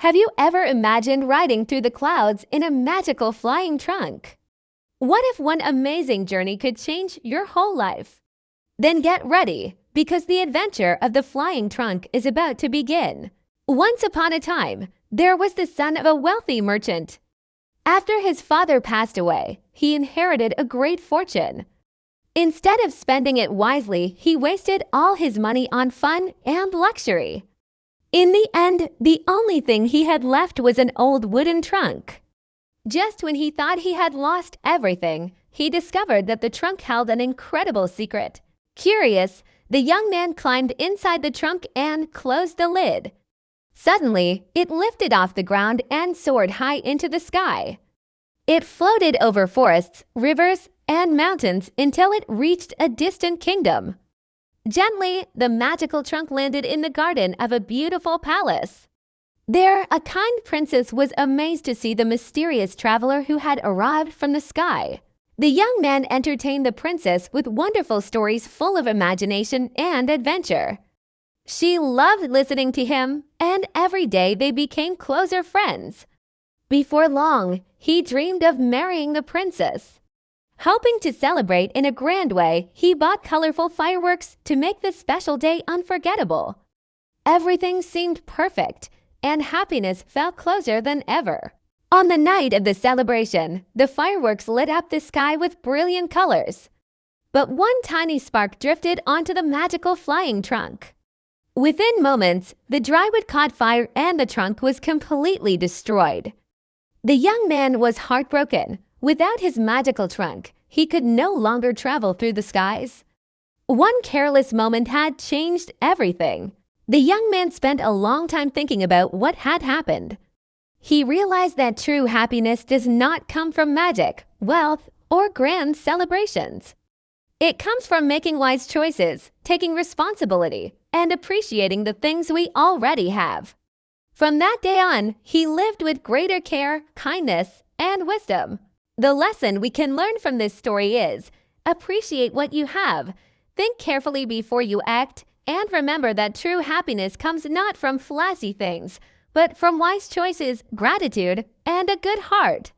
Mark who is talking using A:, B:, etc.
A: Have you ever imagined riding through the clouds in a magical flying trunk? What if one amazing journey could change your whole life? Then get ready, because the adventure of the flying trunk is about to begin. Once upon a time, there was the son of a wealthy merchant. After his father passed away, he inherited a great fortune. Instead of spending it wisely, he wasted all his money on fun and luxury. In the end, the only thing he had left was an old wooden trunk. Just when he thought he had lost everything, he discovered that the trunk held an incredible secret. Curious, the young man climbed inside the trunk and closed the lid. Suddenly, it lifted off the ground and soared high into the sky. It floated over forests, rivers, and mountains until it reached a distant kingdom. Gently, the magical trunk landed in the garden of a beautiful palace. There, a kind princess was amazed to see the mysterious traveler who had arrived from the sky. The young man entertained the princess with wonderful stories full of imagination and adventure. She loved listening to him, and every day they became closer friends. Before long, he dreamed of marrying the princess. Hoping to celebrate in a grand way, he bought colorful fireworks to make this special day unforgettable. Everything seemed perfect, and happiness felt closer than ever. On the night of the celebration, the fireworks lit up the sky with brilliant colors. But one tiny spark drifted onto the magical flying trunk. Within moments, the dry wood caught fire and the trunk was completely destroyed. The young man was heartbroken. Without his magical trunk, he could no longer travel through the skies. One careless moment had changed everything. The young man spent a long time thinking about what had happened. He realized that true happiness does not come from magic, wealth, or grand celebrations. It comes from making wise choices, taking responsibility, and appreciating the things we already have. From that day on, he lived with greater care, kindness, and wisdom. The lesson we can learn from this story is: appreciate what you have, think carefully before you act, and remember that true happiness comes not from flashy things, but from wise choices, gratitude, and a good heart.